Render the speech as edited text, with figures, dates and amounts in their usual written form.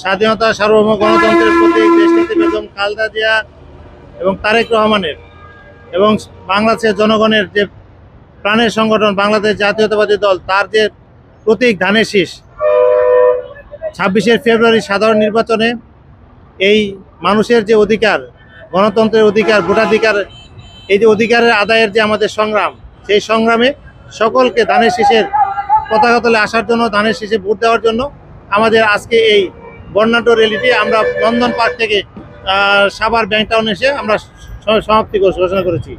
স্বাধীনতা, সার্বভৌম গণতন্ত্রের প্রতীক দেশনেত্রী বেগম খালেদা জিয়া এবং তারেক রহমানের এবং বাংলাদেশের জনগণের যে প্রাণের সংগঠন বাংলাদেশ জাতীয়তাবাদী দল, তার যে প্রতীক ধানের শীষ, 26শে ফেব্রুয়ারি সাধারণ নির্বাচনে এই মানুষের যে অধিকার, গণতন্ত্রের অধিকার, ভোটাধিকার, এই যে অধিকারের আদায়ের যে আমাদের সংগ্রাম, সেই সংগ্রামে সকলকে ধানের শীষের পতাকা তলে আসার জন্য, ধানের শীষে ভোট দেওয়ার জন্য আমাদের আজকে এই বর্ণাঢ্য র্যালিটি আমরা নন্দন পার্ক থেকে সাভার ব্যাংক টাউন এসে আমরা সমাপ্তি ঘোষণা করেছি।